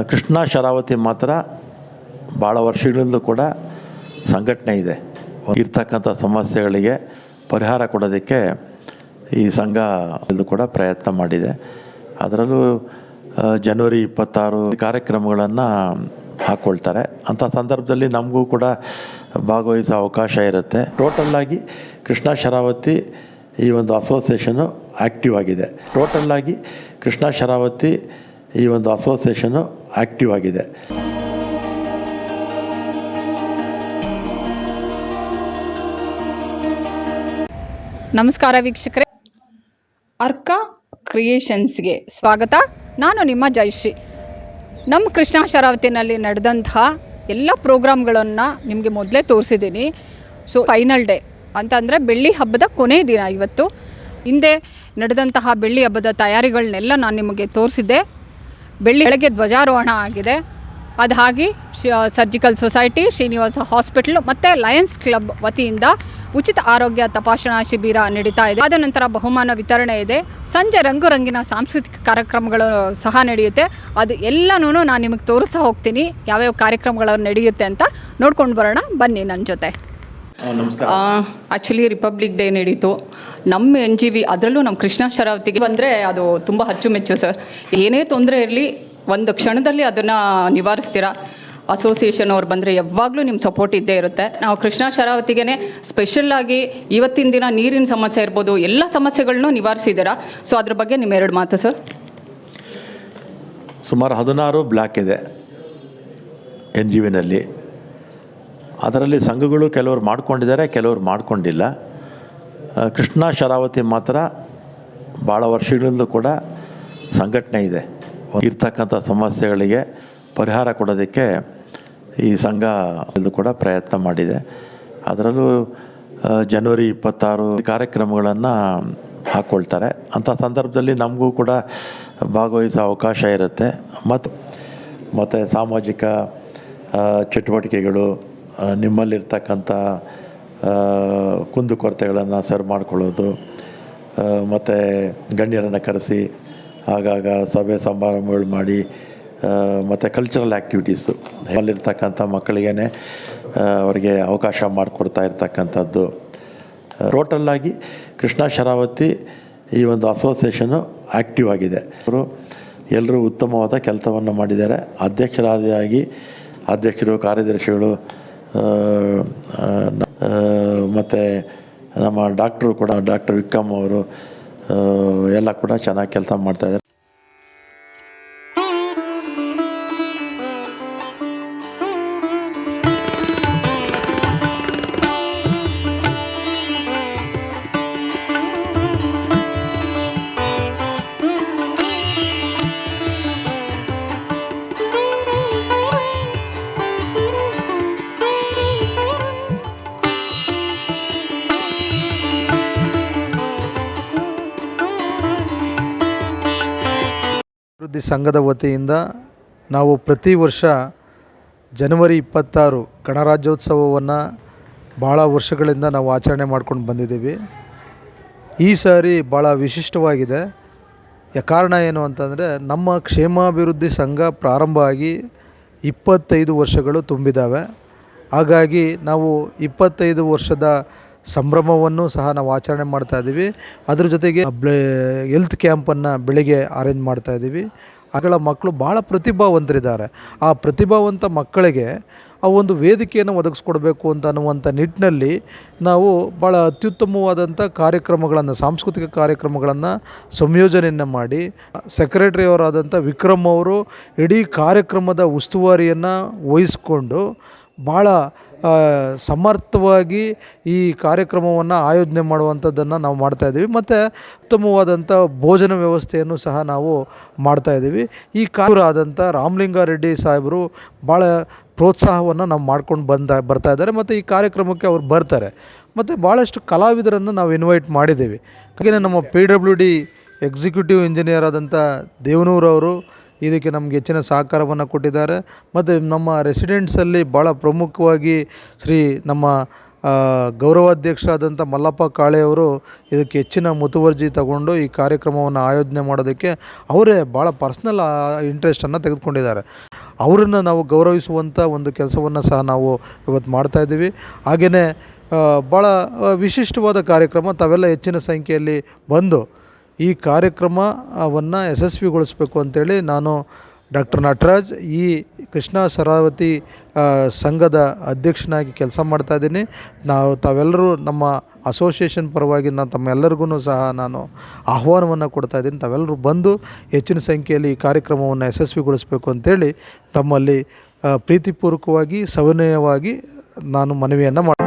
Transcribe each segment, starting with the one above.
ಕೃಷ್ಣ ಶರಾವತಿ ಮಾತ್ರ ಭಾಳ ವರ್ಷಗಳಿಂದಲೂ ಕೂಡ ಸಂಘಟನೆ ಇದೆ. ಇರ್ತಕ್ಕಂಥ ಸಮಸ್ಯೆಗಳಿಗೆ ಪರಿಹಾರ ಕೊಡೋದಕ್ಕೆ ಈ ಸಂಘ ಇದು ಕೂಡ ಪ್ರಯತ್ನ ಮಾಡಿದೆ. ಅದರಲ್ಲೂ ಜನವರಿ 26 ಕಾರ್ಯಕ್ರಮಗಳನ್ನು ಹಾಕ್ಕೊಳ್ತಾರೆ. ಅಂಥ ಸಂದರ್ಭದಲ್ಲಿ ನಮಗೂ ಕೂಡ ಭಾಗವಹಿಸೋ ಅವಕಾಶ ಇರುತ್ತೆ. ಟೋಟಲ್ಲಾಗಿ ಕೃಷ್ಣ ಶರಾವತಿ ಈ ಒಂದು ಅಸೋಸಿಯೇಷನು ಆ್ಯಕ್ಟಿವ್ ಆಗಿದೆ. ಕೃಷ್ಣ ಶರಾವತಿ ಈ ಒಂದು ಅಸೋಸಿಯೇಷನು ಆ್ಯಕ್ಟಿವ್ ಆಗಿದೆ. ನಮಸ್ಕಾರ ವೀಕ್ಷಕರೇ, ಅರ್ಕ ಕ್ರಿಯೇಷನ್ಸ್ಗೆ ಸ್ವಾಗತ. ನಾನು ನಿಮ್ಮ ಜಯಶ್ರೀ. ನಮ್ಮ ಕೃಷ್ಣ ಶರಾವತಿನಲ್ಲಿ ನಡೆದಂತಹ ಎಲ್ಲ ಪ್ರೋಗ್ರಾಮ್ಗಳನ್ನು ನಿಮಗೆ ಮೊದಲೇ ತೋರಿಸಿದ್ದೀನಿ. ಸೊ ಫೈನಲ್ ಡೇ ಅಂತಂದರೆ ಬೆಳ್ಳಿ ಹಬ್ಬದ ಕೊನೆಯ ದಿನ ಇವತ್ತು. ಹಿಂದೆ ನಡೆದಂತಹ ಬೆಳ್ಳಿ ಹಬ್ಬದ ತಯಾರಿಗಳನ್ನೆಲ್ಲ ನಾನು ನಿಮಗೆ ತೋರಿಸಿದ್ದೆ. ಬೆಳಗ್ಗೆ ಧ್ವಜಾರೋಹಣ ಆಗಿದೆ. ಅದು ಹಾಗೆ ಸರ್ಜಿಕಲ್ ಸೊಸೈಟಿ, ಶ್ರೀನಿವಾಸ ಹಾಸ್ಪಿಟಲ್ ಮತ್ತು ಲಯನ್ಸ್ ಕ್ಲಬ್ ವತಿಯಿಂದ ಉಚಿತ ಆರೋಗ್ಯ ತಪಾಸಣಾ ಶಿಬಿರ ನಡೀತಾ ಇದೆ. ಆದ ನಂತರ ಬಹುಮಾನ ವಿತರಣೆ ಇದೆ. ಸಂಜೆ ರಂಗುರಂಗಿನ ಸಾಂಸ್ಕೃತಿಕ ಕಾರ್ಯಕ್ರಮಗಳು ಸಹ ನಡೆಯುತ್ತೆ. ಅದು ಎಲ್ಲನೂ ನಾನು ನಿಮಗೆ ತೋರಿಸ್ತಾ ಹೋಗ್ತೀನಿ, ಯಾವ್ಯಾವ ಕಾರ್ಯಕ್ರಮಗಳು ನಡೆಯುತ್ತೆ ಅಂತ ನೋಡ್ಕೊಂಡು ಬರೋಣ ಬನ್ನಿ ನನ್ನ ಜೊತೆ. ಆ್ಯಕ್ಚುಲಿ ರಿಪಬ್ಲಿಕ್ ಡೇ ನಡೀತು ನಮ್ಮ NGV, ಅದರಲ್ಲೂ ನಮ್ಮ ಕೃಷ್ಣ ಶರಾವತಿಗೆ ಬಂದರೆ ಅದು ತುಂಬ ಅಚ್ಚುಮೆಚ್ಚು ಸರ್. ಏನೇ ತೊಂದರೆ ಇರಲಿ ಒಂದು ಕ್ಷಣದಲ್ಲಿ ಅದನ್ನು ನಿವಾರಿಸ್ತೀರಾ. ಅಸೋಸಿಯೇಷನ್ ಅವ್ರು ಬಂದರೆ ಯಾವಾಗಲೂ ನಿಮ್ಮ ಸಪೋರ್ಟ್ ಇದ್ದೇ ಇರುತ್ತೆ. ನಾವು ಕೃಷ್ಣ ಶರಾವತಿಗೆ ಸ್ಪೆಷಲ್ಲಾಗಿ ಇವತ್ತಿನ ದಿನ ನೀರಿನ ಸಮಸ್ಯೆ ಇರ್ಬೋದು, ಎಲ್ಲ ಸಮಸ್ಯೆಗಳನ್ನೂ ನಿವಾರಿಸಿದ್ದೀರಾ. ಸೊ ಅದ್ರ ಬಗ್ಗೆ ನಿಮ್ಮ 2 ಮಾತು ಸರ್. ಸುಮಾರು 16 ಬ್ಲಾಕ್ ಇದೆ NGVನಲ್ಲಿ. ಅದರಲ್ಲಿ ಸಂಘಗಳು ಕೆಲವರು ಮಾಡ್ಕೊಂಡಿದ್ದಾರೆ, ಕೆಲವರು ಮಾಡ್ಕೊಂಡಿಲ್ಲ. ಕೃಷ್ಣ ಶರಾವತಿ ಮಾತ್ರ ಭಾಳ ವರ್ಷಗಳಿಂದಲೂ ಕೂಡ ಸಂಘಟನೆ ಇದೆ. ಇರ್ತಕ್ಕಂಥ ಸಮಸ್ಯೆಗಳಿಗೆ ಪರಿಹಾರ ಕೊಡೋದಕ್ಕೆ ಈ ಸಂಘ ಇದು ಕೂಡ ಪ್ರಯತ್ನ ಮಾಡಿದೆ. ಅದರಲ್ಲೂ ಜನವರಿ 26 ಕಾರ್ಯಕ್ರಮಗಳನ್ನು ಹಾಕ್ಕೊಳ್ತಾರೆ. ಅಂಥ ಸಂದರ್ಭದಲ್ಲಿ ನಮಗೂ ಕೂಡ ಭಾಗವಹಿಸೋ ಅವಕಾಶ ಇರುತ್ತೆ. ಮತ್ತು ಸಾಮಾಜಿಕ ಚಟುವಟಿಕೆಗಳು, ನಿಮ್ಮಲ್ಲಿರ್ತಕ್ಕಂಥ ಕುಂದುಕೊರತೆಗಳನ್ನು ಸರಿ ಮಾಡ್ಕೊಳ್ಳೋದು, ಮತ್ತು ಗಣ್ಯರನ್ನು ಕರೆಸಿ ಆಗಾಗ ಸಭೆ ಸಮಾರಂಭಗಳು ಮಾಡಿ, ಮತ್ತು ಕಲ್ಚರಲ್ ಆ್ಯಕ್ಟಿವಿಟೀಸು ಅಲ್ಲಿರ್ತಕ್ಕಂಥ ಮಕ್ಕಳಿಗೇ ಅವರಿಗೆ ಅವಕಾಶ ಮಾಡಿಕೊಡ್ತಾ ಇರ್ತಕ್ಕಂಥದ್ದು. ಟೋಟಲ್ಲಾಗಿ ಕೃಷ್ಣ ಶರಾವತಿ ಈ ಒಂದು ಅಸೋಸಿಯೇಷನು ಆ್ಯಕ್ಟಿವ್ ಆಗಿದೆ. ಅವರು ಎಲ್ಲರೂ ಉತ್ತಮವಾದ ಕೆಲಸವನ್ನು ಮಾಡಿದ್ದಾರೆ. ಅಧ್ಯಕ್ಷರು, ಕಾರ್ಯದರ್ಶಿಗಳು ಮತ್ತು ನಮ್ಮ ಡಾಕ್ಟ್ರು ಕೂಡ, ಡಾಕ್ಟರ್ ವಿಕ್ರಮ್ ಅವರು ಎಲ್ಲ ಕೂಡ ಚೆನ್ನಾಗಿ ಕೆಲಸ ಮಾಡ್ತಾಯಿದ್ದಾರೆ. ಅಭಿವೃದ್ಧಿ ಸಂಘದ ವತಿಯಿಂದ ನಾವು ಪ್ರತಿ ವರ್ಷ ಜನವರಿ 26 ಗಣರಾಜ್ಯೋತ್ಸವವನ್ನು ಭಾಳ ವರ್ಷಗಳಿಂದ ನಾವು ಆಚರಣೆ ಮಾಡ್ಕೊಂಡು ಬಂದಿದ್ದೀವಿ. ಈ ಸಾರಿ ಭಾಳ ವಿಶಿಷ್ಟವಾಗಿದೆ. ಕಾರಣ ಏನು ಅಂತಂದರೆ, ನಮ್ಮ ಕ್ಷೇಮಾಭಿವೃದ್ಧಿ ಸಂಘ ಪ್ರಾರಂಭ ಆಗಿ 25 ವರ್ಷಗಳು ತುಂಬಿದ್ದಾವೆ. ಹಾಗಾಗಿ ನಾವು 25 ವರ್ಷದ ಸಂಭ್ರಮವನ್ನು ಸಹ ನಾವು ಆಚರಣೆ ಮಾಡ್ತಾಯಿದ್ದೀವಿ. ಅದ್ರ ಜೊತೆಗೆ ಹೆಲ್ತ್ ಕ್ಯಾಂಪನ್ನು ಬೆಳಿಗ್ಗೆ ಅರೇಂಜ್ ಮಾಡ್ತಾಯಿದ್ದೀವಿ. ಆಗಳ ಮಕ್ಕಳು ಭಾಳ ಪ್ರತಿಭಾವಂತರಿದ್ದಾರೆ. ಆ ಪ್ರತಿಭಾವಂತ ಮಕ್ಕಳಿಗೆ ಆ ಒಂದು ವೇದಿಕೆಯನ್ನು ಒದಗಿಸ್ಕೊಡ್ಬೇಕು ಅನ್ನುವಂಥ ನಿಟ್ಟಿನಲ್ಲಿ ನಾವು ಭಾಳ ಅತ್ಯುತ್ತಮವಾದಂಥ ಕಾರ್ಯಕ್ರಮಗಳನ್ನು, ಸಾಂಸ್ಕೃತಿಕ ಕಾರ್ಯಕ್ರಮಗಳನ್ನು ಸಂಯೋಜನೆಯನ್ನು ಮಾಡಿ, ಸೆಕ್ರೆಟರಿಯವರಾದಂಥ ವಿಕ್ರಮ್ ಅವರು ಇಡೀ ಕಾರ್ಯಕ್ರಮದ ಉಸ್ತುವಾರಿಯನ್ನು ವಹಿಸ್ಕೊಂಡು ಭಾಳ ಸಮರ್ಥವಾಗಿ ಈ ಕಾರ್ಯಕ್ರಮವನ್ನು ಆಯೋಜನೆ ಮಾಡುವಂಥದ್ದನ್ನು ನಾವು ಮಾಡ್ತಾಯಿದ್ದೀವಿ. ಮತ್ತು ಉತ್ತಮವಾದಂಥ ಭೋಜನ ವ್ಯವಸ್ಥೆಯನ್ನು ಸಹ ನಾವು ಮಾಡ್ತಾಯಿದ್ದೀವಿ. ಈ ಆದಂಥ ರಾಮಲಿಂಗಾರೆಡ್ಡಿ ಸಾಹೇಬರು ಭಾಳ ಪ್ರೋತ್ಸಾಹವನ್ನು ನಾವು ಮಾಡ್ಕೊಂಡು ಬರ್ತಾಯಿದ್ದಾರೆ. ಮತ್ತು ಈ ಕಾರ್ಯಕ್ರಮಕ್ಕೆ ಅವ್ರು ಬರ್ತಾರೆ. ಮತ್ತು ಭಾಳಷ್ಟು ಕಲಾವಿದರನ್ನು ನಾವು ಇನ್ವೈಟ್ ಮಾಡಿದ್ದೀವಿ. ಹಾಗೆಯೇ ನಮ್ಮ PWD ಎಕ್ಸಿಕ್ಯೂಟಿವ್ ಇಂಜಿನಿಯರ್ ಆದಂಥ ದೇವನೂರವರು ಇದಕ್ಕೆ ನಮಗೆ ಹೆಚ್ಚಿನ ಸಹಕಾರವನ್ನು ಕೊಟ್ಟಿದ್ದಾರೆ. ಮತ್ತು ನಮ್ಮ ರೆಸಿಡೆಂಟ್ಸಲ್ಲಿ ಭಾಳ ಪ್ರಮುಖವಾಗಿ ನಮ್ಮ ಗೌರವಾಧ್ಯಕ್ಷರಾದಂಥ ಮಲ್ಲಪ್ಪ ಕಾಳೆಯವರು ಇದಕ್ಕೆ ಹೆಚ್ಚಿನ ಮುತುವರ್ಜಿ ತಗೊಂಡು ಈ ಕಾರ್ಯಕ್ರಮವನ್ನು ಆಯೋಜನೆ ಮಾಡೋದಕ್ಕೆ ಅವರೇ ಭಾಳ ಪರ್ಸ್ನಲ್ ಇಂಟ್ರೆಸ್ಟನ್ನು ತೆಗೆದುಕೊಂಡಿದ್ದಾರೆ. ಅವರನ್ನು ನಾವು ಗೌರವಿಸುವಂಥ ಒಂದು ಕೆಲಸವನ್ನು ಸಹ ನಾವು ಇವತ್ತು ಮಾಡ್ತಾಯಿದ್ದೀವಿ. ಹಾಗೆಯೇ ಭಾಳ ವಿಶಿಷ್ಟವಾದ ಕಾರ್ಯಕ್ರಮ, ತಾವೆಲ್ಲ ಹೆಚ್ಚಿನ ಸಂಖ್ಯೆಯಲ್ಲಿ ಬಂದು ಈ ಕಾರ್ಯಕ್ರಮವನ್ನು ಯಶಸ್ವಿಗೊಳಿಸಬೇಕು ಅಂತೇಳಿ ನಾನು ಡಾಕ್ಟರ್ ನಟರಾಜ್ ಈ ಕೃಷ್ಣ ಶರಾವತಿ ಸಂಘದ ಅಧ್ಯಕ್ಷನಾಗಿ ಕೆಲಸ ಮಾಡ್ತಾಯಿದ್ದೀನಿ. ತಾವೆಲ್ಲರೂ ನಮ್ಮ ಅಸೋಸಿಯೇಷನ್ ಪರವಾಗಿ ನಾನು ತಮ್ಮೆಲ್ಲರಿಗೂ ಸಹ ನಾನು ಆಹ್ವಾನವನ್ನು ಕೊಡ್ತಾಯಿದ್ದೀನಿ. ತಾವೆಲ್ಲರೂ ಬಂದು ಹೆಚ್ಚಿನ ಸಂಖ್ಯೆಯಲ್ಲಿ ಈ ಕಾರ್ಯಕ್ರಮವನ್ನು ಯಶಸ್ವಿಗೊಳಿಸಬೇಕು ಅಂತೇಳಿ ತಮ್ಮಲ್ಲಿ ಪ್ರೀತಿಪೂರ್ವಕವಾಗಿ ಸವಿನಯವಾಗಿ ನಾನು ಮನವಿಯನ್ನು ಮಾಡಿ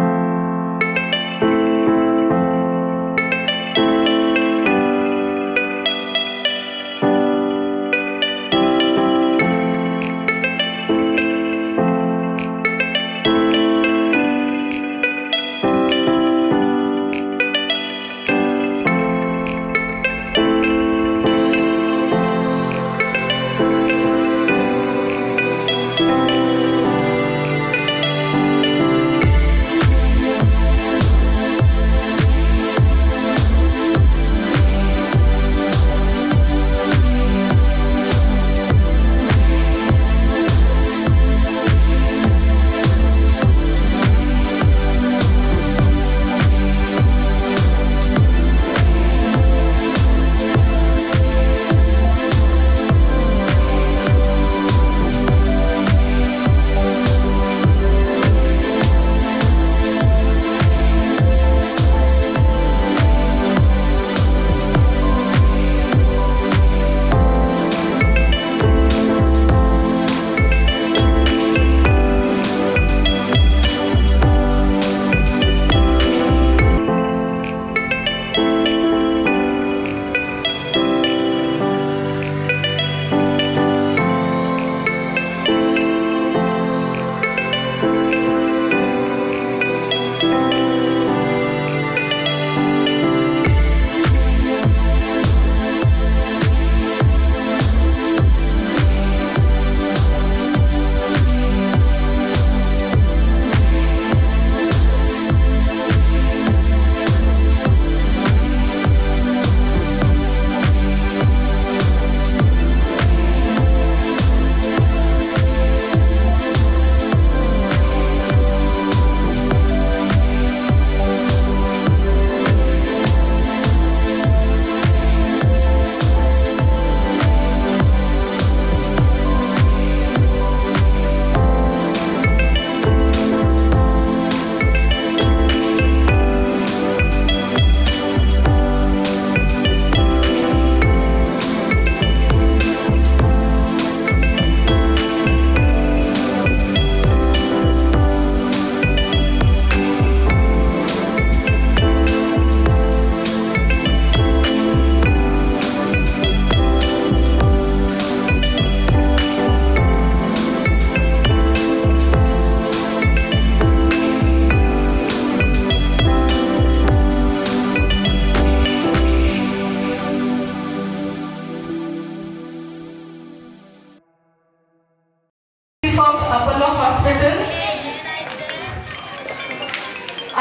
Apollo Hospital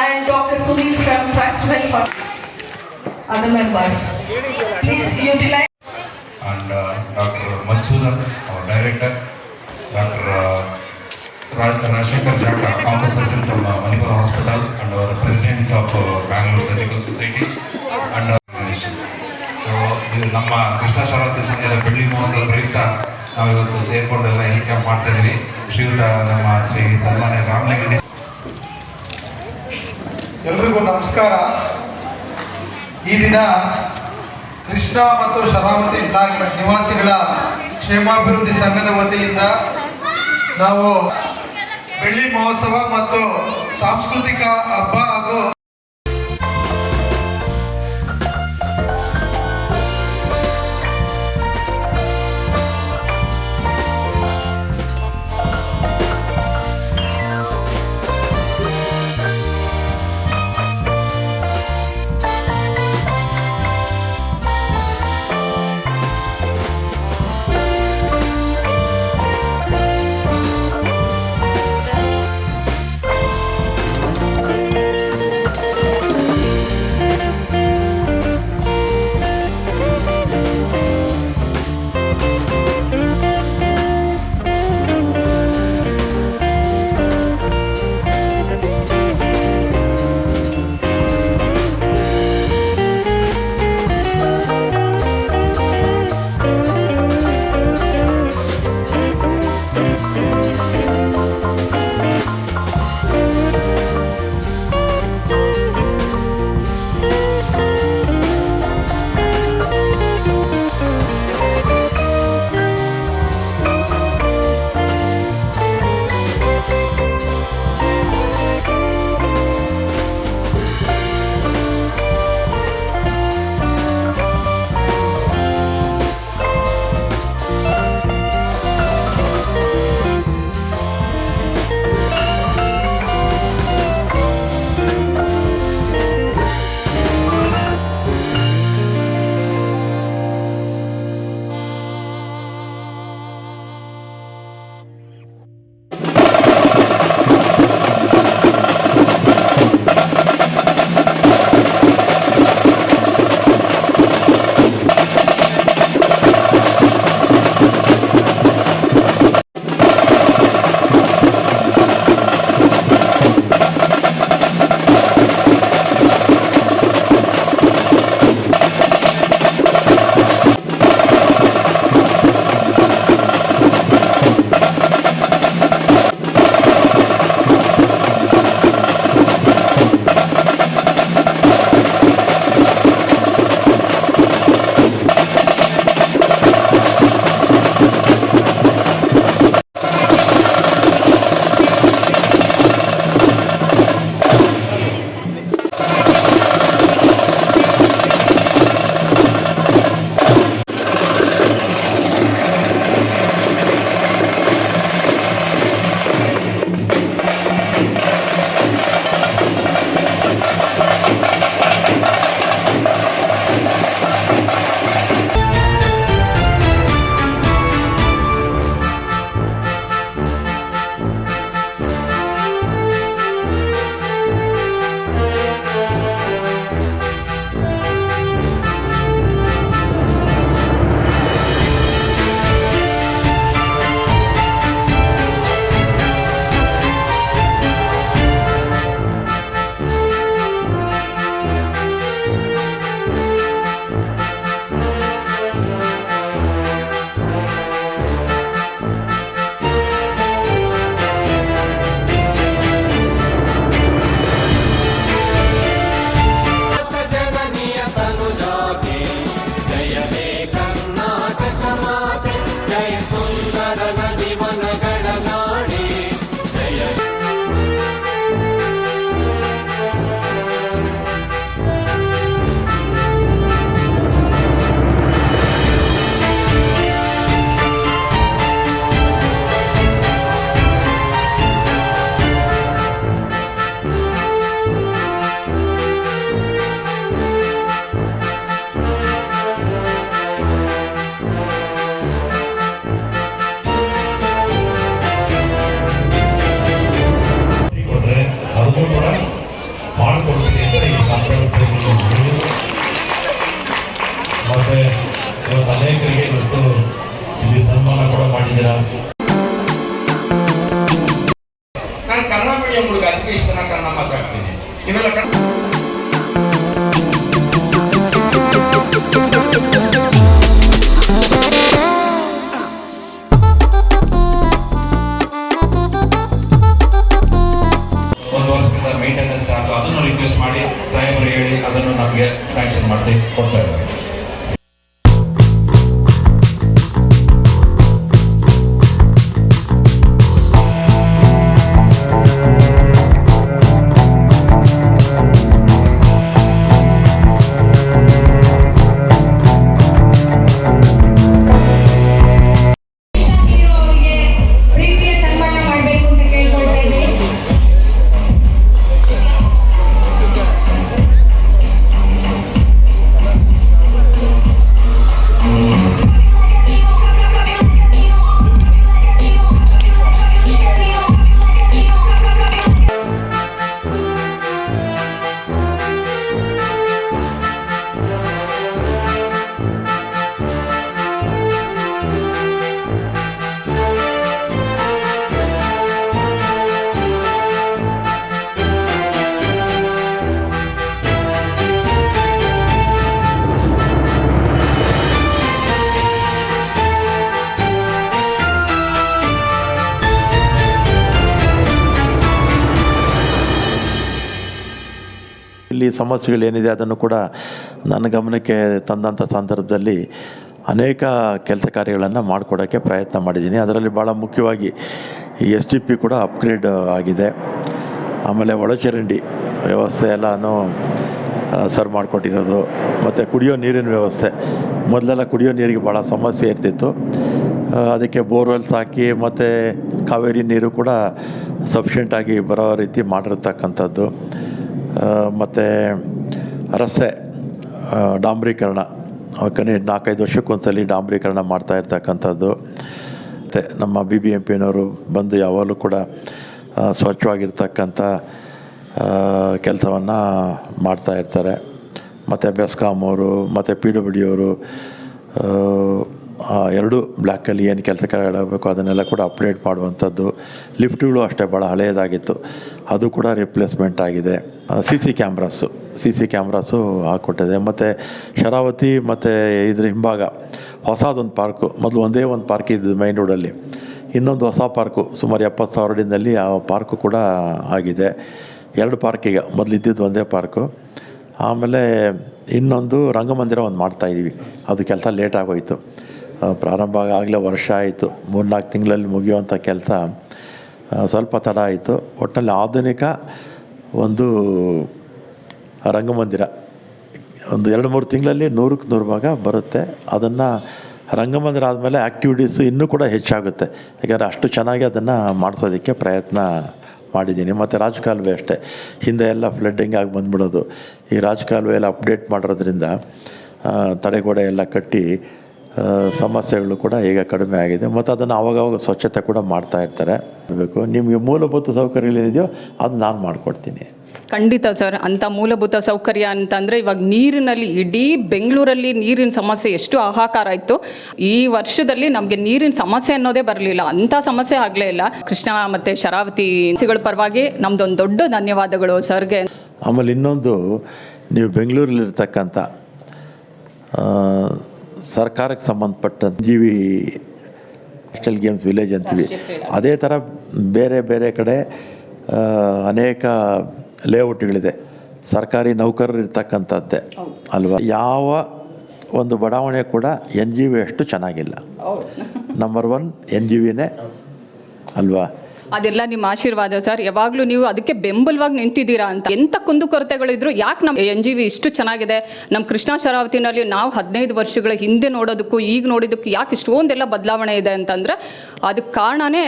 and Dr. Sunil from Trustwell Hospital. Other members, please utilize. And Dr. Madhusudan, our director, Dr. Rajshekar Jaka, Combo Surgeon from Manipur Hospital, and our president of Bangalore Surgical Society, and so ಇದು ನಮ್ಮ ಕೃಷ್ಣ ಶರಾವತಿ ಸಂಘದ ಬೆಳ್ಳಿ ಮಹೋತ್ಸವದ ಪ್ರಯುಕ್ತ ನಾವು ಇವತ್ತು ಸೇರ್ಕೊಂಡೆಲ್ಲ health camp ಮಾಡ್ತಾ ಇದ್ದೀವಿ. ಶ್ರೀಯುತ ನಮ್ಮ ಶ್ರೀ ಸನ್ಮಾನ್ಯ ರಾಮಲಿಂಗ. ಎಲ್ರಿಗೂ ನಮಸ್ಕಾರ. ಈ ದಿನ ಕೃಷ್ಣ ಮತ್ತು ಶರಾವತಿ ಬ್ಲಾಕ್ ನಿವಾಸಿಗಳ ಕ್ಷೇಮಾಭಿವೃದ್ಧಿ ಸಂಘದ ವತಿಯಿಂದ ನಾವು ಬೆಳ್ಳಿ ಮಹೋತ್ಸವ ಮತ್ತು ಸಾಂಸ್ಕೃತಿಕ ಹಬ್ಬ ಹಾಗೂ ಕ್ಷೇತ್ರದಲ್ಲಿ ಸಮಸ್ಯೆಗಳೇನಿದೆ ಅದನ್ನು ಕೂಡ ನನ್ನ ಗಮನಕ್ಕೆ ತಂದಂಥ ಸಂದರ್ಭದಲ್ಲಿ ಅನೇಕ ಕೆಲಸ ಕಾರ್ಯಗಳನ್ನು ಮಾಡಿಕೊಡೋಕ್ಕೆ ಪ್ರಯತ್ನ ಮಾಡಿದ್ದೀನಿ. ಅದರಲ್ಲಿ ಭಾಳ ಮುಖ್ಯವಾಗಿ ಈ SDP ಕೂಡ ಅಪ್ಗ್ರೇಡ್ ಆಗಿದೆ. ಆಮೇಲೆ ಒಳಚರಂಡಿ ವ್ಯವಸ್ಥೆ ಎಲ್ಲನೂ ಸರ್ ಮಾಡಿಕೊಟ್ಟಿರೋದು, ಮತ್ತು ಕುಡಿಯೋ ನೀರಿನ ವ್ಯವಸ್ಥೆ. ಮೊದಲೆಲ್ಲ ಕುಡಿಯೋ ನೀರಿಗೆ ಭಾಳ ಸಮಸ್ಯೆ ಇರ್ತಿತ್ತು. ಅದಕ್ಕೆ ಬೋರ್ವೆಲ್ಸ್ ಹಾಕಿ ಮತ್ತು ಕಾವೇರಿ ನೀರು ಕೂಡ ಸಫಿಷಿಯೆಂಟಾಗಿ ಬರೋ ರೀತಿ ಮಾಡಿರ್ತಕ್ಕಂಥದ್ದು. ಮತ್ತು ರಸ್ತೆ ಡಾಂಬರೀಕರಣ, 4-5 ವರ್ಷಕ್ಕೊಂದ್ಸಲಿ ಡಾಂಬರೀಕರಣ ಮಾಡ್ತಾಯಿರ್ತಕ್ಕಂಥದ್ದು. ಮತ್ತು ನಮ್ಮ BBMPನವರು ಬಂದು ಯಾವಾಗಲೂ ಕೂಡ ಸ್ವಚ್ಛವಾಗಿರ್ತಕ್ಕಂಥ ಕೆಲಸವನ್ನು ಮಾಡ್ತಾಯಿರ್ತಾರೆ. ಮತ್ತು ಬೆಸ್ಕಾಮ್ ಅವರು ಮತ್ತು PWD ಅವರು ಎರಡೂ ಬ್ಲ್ಯಾಕಲ್ಲಿ ಏನು ಕೆಲಸ ಕಾರ್ಯಗಳಾಗಬೇಕು ಅದನ್ನೆಲ್ಲ ಕೂಡ ಅಪ್ಡೇಟ್ ಮಾಡುವಂಥದ್ದು. ಲಿಫ್ಟ್ಗಳು ಅಷ್ಟೇ ಭಾಳ ಹಳೆಯದಾಗಿತ್ತು, ಅದು ಕೂಡ ರಿಪ್ಲೇಸ್ಮೆಂಟ್ ಆಗಿದೆ. CC ಕ್ಯಾಮ್ರಾಸು ಹಾಕ್ಕೊಟ್ಟಿದೆ. ಮತ್ತು ಶರಾವತಿ ಮತ್ತು ಇದ್ರ ಹಿಂಭಾಗ ಹೊಸದೊಂದು ಪಾರ್ಕು, ಮೊದಲು ಒಂದೇ ಒಂದು ಪಾರ್ಕ್ ಇದ್ದು ಮೈನ್ ರೋಡಲ್ಲಿ, ಇನ್ನೊಂದು ಹೊಸ ಪಾರ್ಕು ಸುಮಾರು 70,000 ಅಡಿನಲ್ಲಿ ಆ ಪಾರ್ಕು ಕೂಡ ಆಗಿದೆ. 2 ಪಾರ್ಕಿಗೆ, ಮೊದಲು ಇದ್ದಿದ್ದು ಒಂದೇ ಪಾರ್ಕು. ಆಮೇಲೆ ಇನ್ನೊಂದು ರಂಗಮಂದಿರ ಒಂದು ಮಾಡ್ತಾಯಿದ್ದೀವಿ, ಅದು ಕೆಲಸ ಲೇಟ್ ಆಗೋಯಿತು. ಪ್ರಾರಂಭ ಆಗಲೇ ವರ್ಷ ಆಯಿತು, 3-4 ತಿಂಗಳಲ್ಲಿ ಮುಗಿಯುವಂಥ ಕೆಲಸ ಸ್ವಲ್ಪ ತಡ ಆಯಿತು. ಒಟ್ಟಿನಲ್ಲಿ ಆಧುನಿಕ ಒಂದು ರಂಗಮಂದಿರ ಒಂದು 2-3 ತಿಂಗಳಲ್ಲಿ 100ಕ್ಕೆ 100 ಭಾಗ ಬರುತ್ತೆ. ಅದನ್ನು ರಂಗಮಂದಿರ ಆದಮೇಲೆ ಆ್ಯಕ್ಟಿವಿಟೀಸು ಇನ್ನೂ ಕೂಡ ಹೆಚ್ಚಾಗುತ್ತೆ, ಯಾಕಂದರೆ ಅಷ್ಟು ಚೆನ್ನಾಗಿ ಅದನ್ನು ಮಾಡಿಸೋದಕ್ಕೆ ಪ್ರಯತ್ನ ಮಾಡಿದ್ದೀನಿ. ಮತ್ತು ರಾಜಕಾಲುವೆ ಅಷ್ಟೇ, ಹಿಂದೆ ಎಲ್ಲ ಫ್ಲಡ್ಡಿಂಗ್ ಆಗಿ ಬಂದ್ಬಿಡೋದು. ಈ ರಾಜಕಾಲುವೆ ಎಲ್ಲ ಅಪ್ಡೇಟ್ ಮಾಡಿರೋದ್ರಿಂದ ತಡೆಗೋಡೆ ಎಲ್ಲ ಕಟ್ಟಿ ಸಮಸ್ಯೆಗಳು ಕೂಡ ಈಗ ಕಡಿಮೆ ಆಗಿದೆ. ಮತ್ತು ಅದನ್ನು ಆವಾಗವಾಗ ಸ್ವಚ್ಛತೆ ಕೂಡ ಮಾಡ್ತಾಯಿರ್ತಾರೆ. ಬೇಕು ನಿಮಗೆ ಮೂಲಭೂತ ಸೌಕರ್ಯಗಳೇನಿದೆಯೋ ಅದು ನಾನು ಮಾಡಿಕೊಡ್ತೀನಿ. ಖಂಡಿತ ಸರ್. ಅಂಥ ಮೂಲಭೂತ ಸೌಕರ್ಯ ಅಂತಂದರೆ ಇವಾಗ ನೀರಿನಲ್ಲಿ ಇಡೀ ಬೆಂಗಳೂರಲ್ಲಿ ನೀರಿನ ಸಮಸ್ಯೆ ಎಷ್ಟು ಹಾಹಾಕಾರ ಇತ್ತು. ಈ ವರ್ಷದಲ್ಲಿ ನಮಗೆ ನೀರಿನ ಸಮಸ್ಯೆ ಅನ್ನೋದೇ ಬರಲಿಲ್ಲ, ಅಂಥ ಸಮಸ್ಯೆ ಆಗಲೇ ಇಲ್ಲ. ಕೃಷ್ಣ ಮತ್ತು ಶರಾವತಿ ಪರವಾಗಿ ನಮ್ಮದೊಂದು ದೊಡ್ಡ ಧನ್ಯವಾದಗಳು ಸರ್ಗೆ. ಆಮೇಲೆ ಇನ್ನೊಂದು, ನೀವು ಬೆಂಗಳೂರಲ್ಲಿರ್ತಕ್ಕಂಥ ಸರ್ಕಾರಕ್ಕೆ ಸಂಬಂಧಪಟ್ಟ NGV ನ್ಯಾಷನಲ್ ಗೇಮ್ಸ್ ವಿಲೇಜ್ ಅಂತೀವಿ, ಅದೇ ಥರ ಬೇರೆ ಬೇರೆ ಕಡೆ ಅನೇಕ ಲೇಔಟ್ಗಳಿದೆ. ಸರ್ಕಾರಿ ನೌಕರರು ಇರ್ತಕ್ಕಂಥದ್ದೇ ಅಲ್ವಾ. ಯಾವ ಒಂದು ಬಡಾವಣೆ ಕೂಡ NGV ಅಷ್ಟು ಚೆನ್ನಾಗಿಲ್ಲ. ನಂಬರ್ 1 NGVನೇ ಅಲ್ವಾ. ಅದೆಲ್ಲ ನಿಮ್ಮ ಆಶೀರ್ವಾದ ಸರ್. ಯಾವಾಗಲೂ ನೀವು ಅದಕ್ಕೆ ಬೆಂಬಲವಾಗಿ ನಿಂತಿದ್ದೀರಾ ಅಂತ. ಎಂಥ ಕುಂದುಕೊರತೆಗಳಿದ್ರು ಯಾಕೆ ನಮ್ಮ NGV ಇಷ್ಟು ಚೆನ್ನಾಗಿದೆ, ನಮ್ಮ ಕೃಷ್ಣ ಶರಾವತಿನಲ್ಲಿ ನಾವು 15 ವರ್ಷಗಳ ಹಿಂದೆ ನೋಡೋದಕ್ಕೂ ಈಗ ನೋಡೋದಕ್ಕೂ ಯಾಕೆ ಇಷ್ಟೊಂದೆಲ್ಲ ಬದಲಾವಣೆ ಇದೆ ಅಂತಂದರೆ ಅದಕ್ಕೆ ಕಾರಣನೇ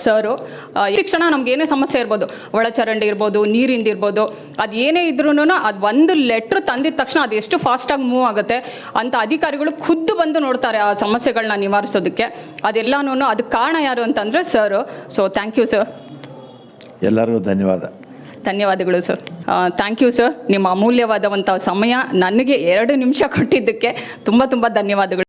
ಸರು. ಶಿಕ್ಷಣ ನಮ್ಗೆ ಏನೇ ಸಮಸ್ಯೆ ಇರ್ಬೋದು, ಒಳಚರಂಡಿ ಇರ್ಬೋದು, ನೀರಿಂದ ಇರ್ಬೋದು, ಅದು ಏನೇ ಇದ್ರೂ ಅದು ಒಂದು ಲೆಟ್ರ್ ತಂದಿದ ತಕ್ಷಣ ಅದು ಎಷ್ಟು ಫಾಸ್ಟಾಗಿ ಮೂವ್ ಆಗುತ್ತೆ ಅಂತ ಅಧಿಕಾರಿಗಳು ಖುದ್ದು ಬಂದು ನೋಡ್ತಾರೆ ಆ ಸಮಸ್ಯೆಗಳನ್ನ ನಿವಾರಿಸೋದಕ್ಕೆ. ಅದೆಲ್ಲನೂ ಅದಕ್ಕೆ ಕಾರಣ ಯಾರು ಅಂತಂದರೆ sir. So thank you sir. ಎಲ್ಲರಿಗೂ ಧನ್ಯವಾದಗಳು ಸರ್. Thank you sir. ನಿಮ್ಮ ಅಮೂಲ್ಯವಾದಂಥ ಸಮಯ ನನಗೆ 2 ನಿಮಿಷ ಕೊಟ್ಟಿದ್ದಕ್ಕೆ ತುಂಬ ತುಂಬ ಧನ್ಯವಾದಗಳು.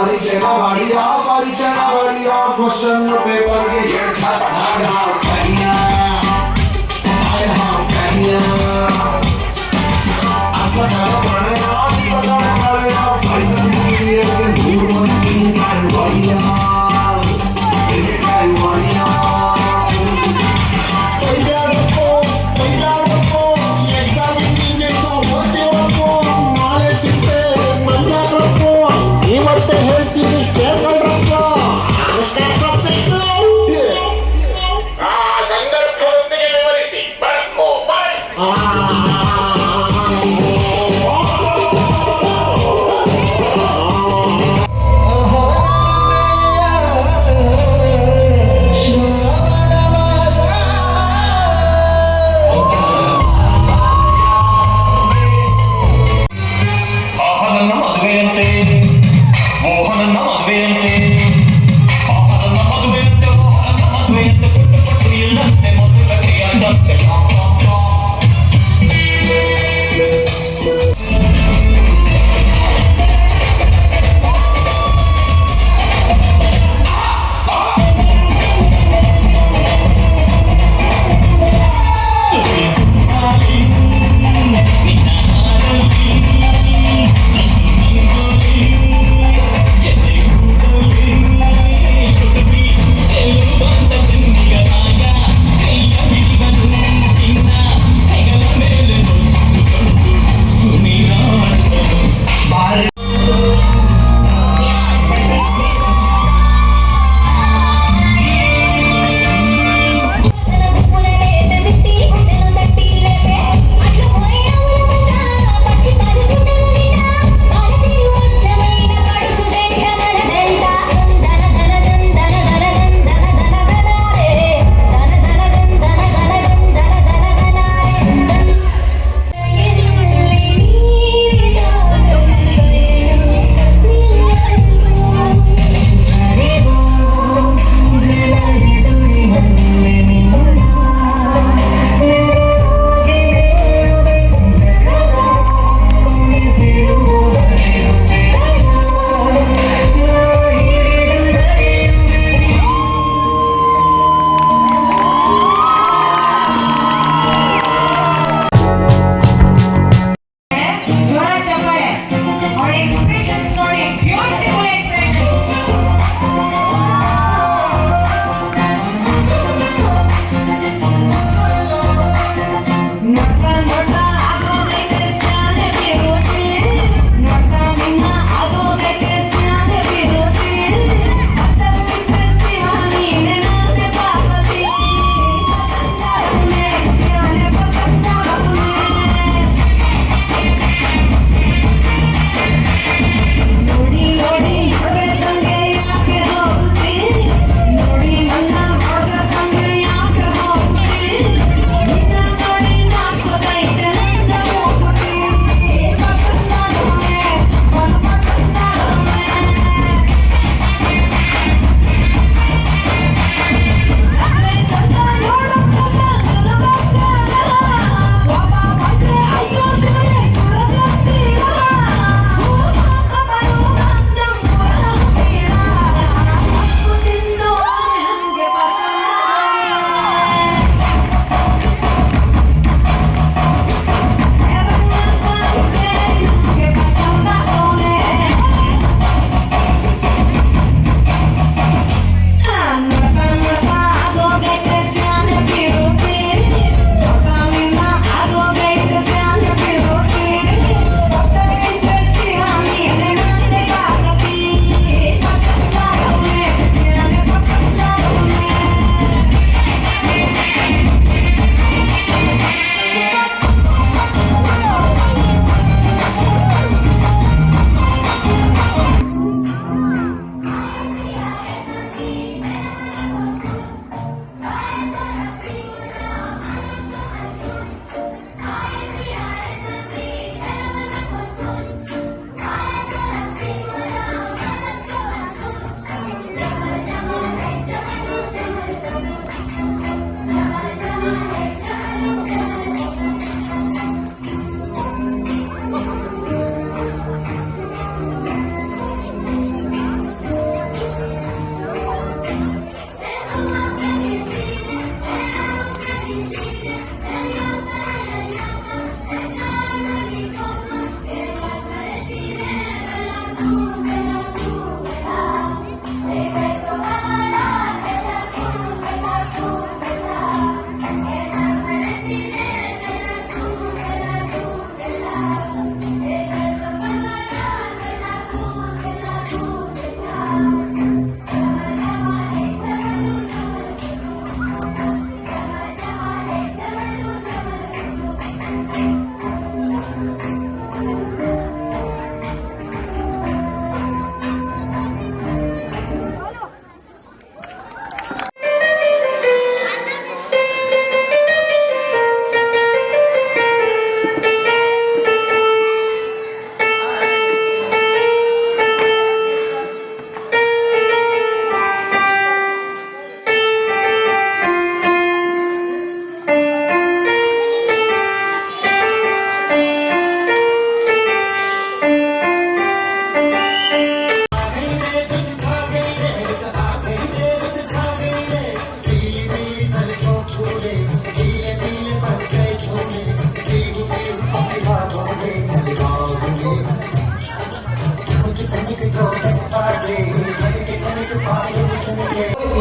ಪರಿಚಯ ಮಾಡಿಯ ಕ್ವಶನ್ ಪೇಪರ್ಗೆ ಇವತ್ತೇ ಹೇಳ್ತೀನಿ ಕೇಳ್ಕೊಳ್ರಪ್ಪ. ಆ ಸಂದರ್ಭದೊಂದಿಗೆ ವಿವರಿಸಿ.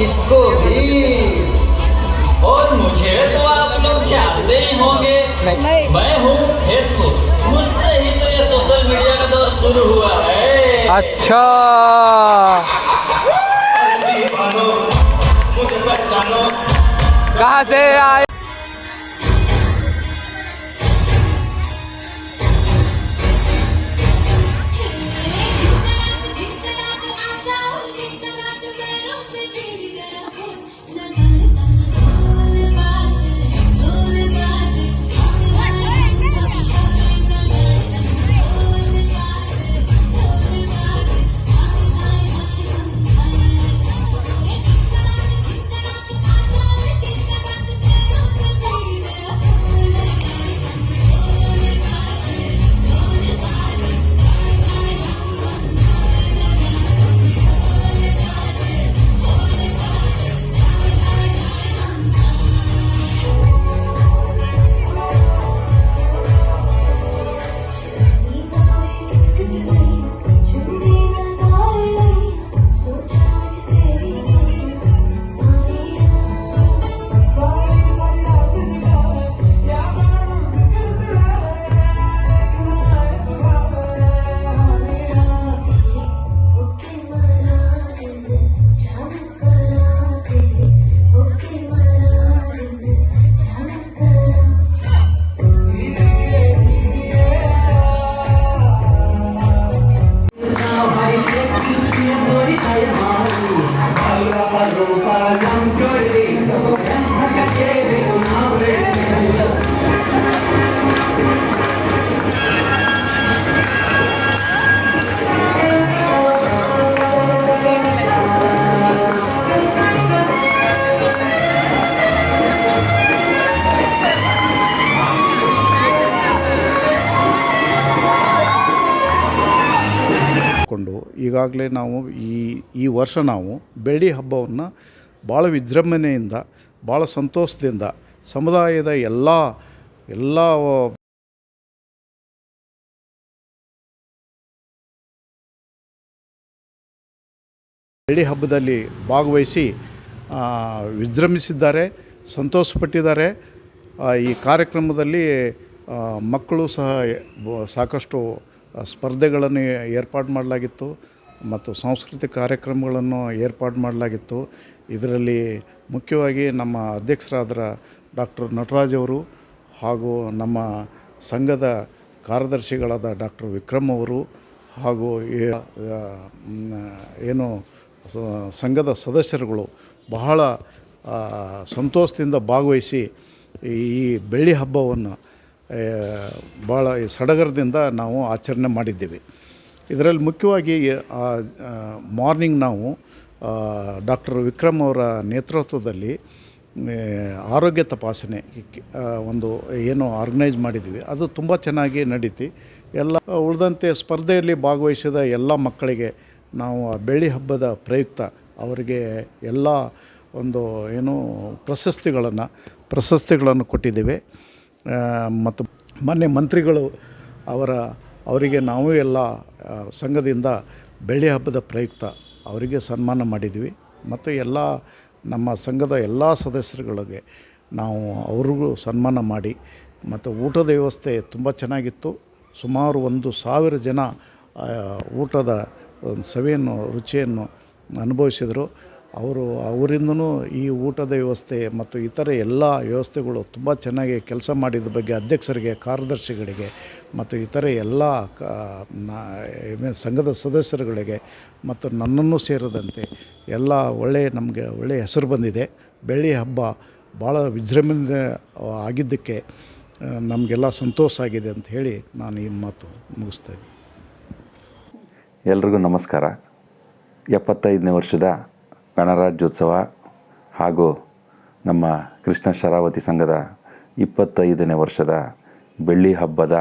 इसको भी। और मुझे तो आप लोग जानते ही होंगे, मैं हूँ फेसबुक। मुझसे ही तो ये सोशल मीडिया का दौर शुरू हुआ है। अच्छा, कहाँ से आए? ಈಗಾಗಲೇ ನಾವು ಈ ವರ್ಷ ನಾವು ಬೆಳ್ಳಿ ಹಬ್ಬವನ್ನು ಭಾಳ ವಿಜೃಂಭಣೆಯಿಂದ ಭಾಳ ಸಂತೋಷದಿಂದ ಸಮುದಾಯದ ಎಲ್ಲ ಬೆಳ್ಳಿ ಹಬ್ಬದಲ್ಲಿ ಭಾಗವಹಿಸಿ ವಿಜೃಂಭಿಸಿದ್ದಾರೆ, ಸಂತೋಷಪಟ್ಟಿದ್ದಾರೆ. ಈ ಕಾರ್ಯಕ್ರಮದಲ್ಲಿ ಮಕ್ಕಳು ಸಹ ಸಾಕಷ್ಟು ಸ್ಪರ್ಧೆಗಳನ್ನು ಏರ್ಪಾಡು ಮಾಡಲಾಗಿತ್ತು ಮತ್ತು ಸಾಂಸ್ಕೃತಿಕ ಕಾರ್ಯಕ್ರಮಗಳನ್ನು ಏರ್ಪಾಡು ಮಾಡಲಾಗಿತ್ತು. ಇದರಲ್ಲಿ ಮುಖ್ಯವಾಗಿ ನಮ್ಮ ಅಧ್ಯಕ್ಷರಾದ ಡಾಕ್ಟರ್ ನಟರಾಜ್ ಅವರು ಹಾಗೂ ನಮ್ಮ ಸಂಘದ ಕಾರ್ಯದರ್ಶಿಗಳಾದ ಡಾಕ್ಟರ್ ವಿಕ್ರಮ್ ಅವರು ಹಾಗೂ ಏನು ಸಂಘದ ಸದಸ್ಯರುಗಳು ಬಹಳ ಸಂತೋಷದಿಂದ ಭಾಗವಹಿಸಿ ಈ ಬೆಳ್ಳಿ ಹಬ್ಬವನ್ನು ಭಾಳ ಸಡಗರದಿಂದ ನಾವು ಆಚರಣೆ ಮಾಡಿದ್ದೀವಿ. ಇದರಲ್ಲಿ ಮುಖ್ಯವಾಗಿ ಮಾರ್ನಿಂಗ್ ನಾವು ಡಾಕ್ಟರ್ ವಿಕ್ರಮ್ ಅವರ ನೇತೃತ್ವದಲ್ಲಿ ಆರೋಗ್ಯ ತಪಾಸಣೆ ಒಂದು ಏನು ಆರ್ಗನೈಸ್ ಮಾಡಿದ್ವಿ. ಅದು ತುಂಬ ಚೆನ್ನಾಗಿ ನಡೀತಿ. ಎಲ್ಲ ಉಳಿದಂತೆ ಸ್ಪರ್ಧೆಯಲ್ಲಿ ಭಾಗವಹಿಸಿದ ಎಲ್ಲ ಮಕ್ಕಳಿಗೆ ನಾವು ಬೆಳ್ಳಿ ಹಬ್ಬದ ಪ್ರಯುಕ್ತ ಅವರಿಗೆ ಎಲ್ಲ ಒಂದು ಏನು ಪ್ರಶಸ್ತಿಗಳನ್ನು ಕೊಟ್ಟಿದ್ದೇವೆ. ಮತ್ತು ಮೊನ್ನೆ ಮಂತ್ರಿಗಳು ಅವರಿಗೆ ನಾವು ಎಲ್ಲ ಸಂಘದಿಂದ ಬೆಳ್ಳಿ ಹಬ್ಬದ ಪ್ರಯುಕ್ತ ಅವರಿಗೆ ಸನ್ಮಾನ ಮಾಡಿದ್ವಿ. ಮತ್ತು ಎಲ್ಲ ನಮ್ಮ ಸಂಘದ ಎಲ್ಲ ಸದಸ್ಯರುಗಳಿಗೆ ನಾವು ಅವ್ರಿಗೂ ಸನ್ಮಾನ ಮಾಡಿ, ಮತ್ತು ಊಟದ ವ್ಯವಸ್ಥೆ ತುಂಬ ಚೆನ್ನಾಗಿತ್ತು. ಸುಮಾರು 1,000 ಜನ ಊಟದ ಸವಿಯನ್ನು ರುಚಿಯನ್ನು ಅನುಭವಿಸಿದರು. ಅವರಿಂದನೂ ಈ ಊಟದ ವ್ಯವಸ್ಥೆ ಮತ್ತು ಇತರೆ ಎಲ್ಲ ವ್ಯವಸ್ಥೆಗಳು ತುಂಬ ಚೆನ್ನಾಗಿ ಕೆಲಸ ಮಾಡಿದ ಬಗ್ಗೆ ಅಧ್ಯಕ್ಷರಿಗೆ, ಕಾರ್ಯದರ್ಶಿಗಳಿಗೆ ಮತ್ತು ಇತರೆ ಎಲ್ಲ ಸಂಘದ ಸದಸ್ಯರುಗಳಿಗೆ ಮತ್ತು ನನ್ನನ್ನು ಸೇರಿದಂತೆ ಎಲ್ಲ ನಮಗೆ ಒಳ್ಳೆಯ ಹೆಸರು ಬಂದಿದೆ. ಬೆಳ್ಳಿ ಹಬ್ಬ ಭಾಳ ವಿಜೃಂಭಣೆ ಆಗಿದ್ದಕ್ಕೆ ನಮಗೆಲ್ಲ ಸಂತೋಷ ಆಗಿದೆ ಅಂತ ಹೇಳಿ ನಾನು ಈ ಮಾತು ಮುಗಿಸ್ತೇನೆ. ಎಲ್ರಿಗೂ ನಮಸ್ಕಾರ. 75ನೇ ವರ್ಷದ ಗಣರಾಜ್ಯೋತ್ಸವ ಹಾಗೂ ನಮ್ಮ ಕೃಷ್ಣ ಶರಾವತಿ ಸಂಘದ 25ನೇ ವರ್ಷದ ಬೆಳ್ಳಿ ಹಬ್ಬದ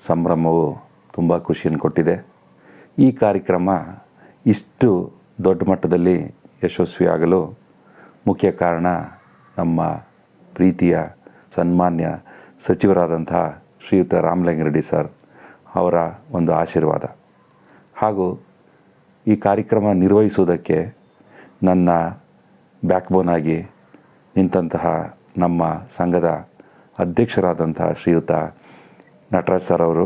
ಸಂಭ್ರಮವು ತುಂಬ ಖುಷಿಯನ್ನು ಕೊಟ್ಟಿದೆ. ಈ ಕಾರ್ಯಕ್ರಮ ಇಷ್ಟು ದೊಡ್ಡ ಮಟ್ಟದಲ್ಲಿ ಯಶಸ್ವಿಯಾಗಲು ಮುಖ್ಯ ಕಾರಣ ನಮ್ಮ ಪ್ರೀತಿಯ ಸನ್ಮಾನ್ಯ ಸಚಿವರಾದಂಥ ಶ್ರೀಯುತ ರಾಮಲಿಂಗಾರೆಡ್ಡಿ ಸರ್ ಅವರ ಒಂದು ಆಶೀರ್ವಾದ ಹಾಗೂ ಈ ಕಾರ್ಯಕ್ರಮ ನಿರ್ವಹಿಸುವುದಕ್ಕೆ ನನ್ನ ಬ್ಯಾಕ್ಬೋನ್ ಆಗಿ ನಿಂತಹ ನಮ್ಮ ಸಂಘದ ಅಧ್ಯಕ್ಷರಾದಂತಹ ಶ್ರೀಯುತ ನಟರಾಜ್ ಸರ್ ಅವರು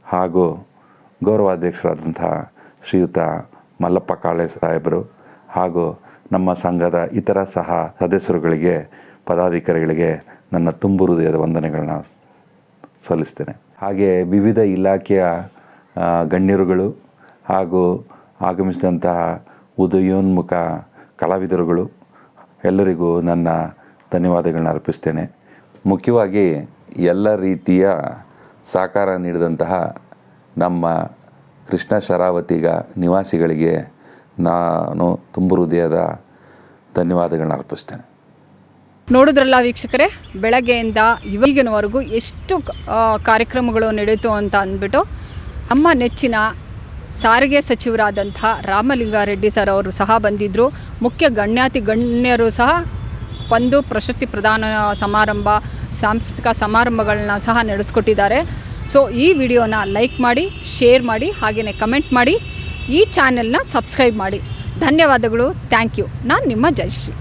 ಹಾಗೂ ಗೌರವಾಧ್ಯಕ್ಷರಾದಂತಹ ಶ್ರೀಯುತ ಮಲ್ಲಪ್ಪ ಕಾಳೆ ಸಾಹೇಬರು ಹಾಗೂ ನಮ್ಮ ಸಂಘದ ಇತರ ಸಹ ಸದಸ್ಯರುಗಳಿಗೆ ಪದಾಧಿಕಾರಿಗಳಿಗೆ ನನ್ನ ತುಂಬು ಹೃದಯದ ವಂದನೆಗಳನ್ನ ಸಲ್ಲಿಸ್ತೇನೆ. ಹಾಗೆ ವಿವಿಧ ಇಲಾಖೆಯ ಗಣ್ಯರುಗಳು ಹಾಗೂ ಆಗಮಿಸಿದಂತಹ ಉದಯೋನ್ಮುಖ ಕಲಾವಿದರುಗಳು ಎಲ್ಲರಿಗೂ ನನ್ನ ಧನ್ಯವಾದಗಳನ್ನ ಅರ್ಪಿಸ್ತೇನೆ. ಮುಖ್ಯವಾಗಿ ಎಲ್ಲ ರೀತಿಯ ಸಹಕಾರ ನೀಡಿದಂತಹ ನಮ್ಮ ಕೃಷ್ಣ ಶರಾವತಿಗ ನಿವಾಸಿಗಳಿಗೆ ನಾನು ತುಂಬು ಹೃದಯದ ಧನ್ಯವಾದಗಳನ್ನ ಅರ್ಪಿಸ್ತೇನೆ. ನೋಡಿದ್ರಲ್ಲ ವೀಕ್ಷಕರೇ, ಬೆಳಗ್ಗೆಯಿಂದ ಇವಾಗಿನವರೆಗೂ ಎಷ್ಟು ಕಾರ್ಯಕ್ರಮಗಳು ನಡೆಯಿತು ಅಂತ ಅಂದ್ಬಿಟ್ಟು ನಮ್ಮ ನೆಚ್ಚಿನ ಸಾರಿಗೆ ಸಚಿವರಾದಂಥ ರಾಮಲಿಂಗಾರೆಡ್ಡಿ ಸರ್ ಅವರು ಸಹ ಬಂದಿದ್ದರು. ಮುಖ್ಯ ಗಣ್ಯರು ಸಹ ಬಂದು ಪ್ರಶಸ್ತಿ ಪ್ರದಾನ ಸಮಾರಂಭ, ಸಾಂಸ್ಕೃತಿಕ ಸಮಾರಂಭಗಳನ್ನ ಸಹ ನಡೆಸ್ಕೊಟ್ಟಿದ್ದಾರೆ. ಸೊ ಈ ವಿಡಿಯೋನ ಲೈಕ್ ಮಾಡಿ, ಶೇರ್ ಮಾಡಿ, ಹಾಗೆಯೇ ಕಮೆಂಟ್ ಮಾಡಿ, ಈ ಚಾನೆಲ್ನ ಸಬ್ಸ್ಕ್ರೈಬ್ ಮಾಡಿ. ಧನ್ಯವಾದಗಳು. Thank you. ನಾನು ನಿಮ್ಮ ಜಯಶ್ರೀ.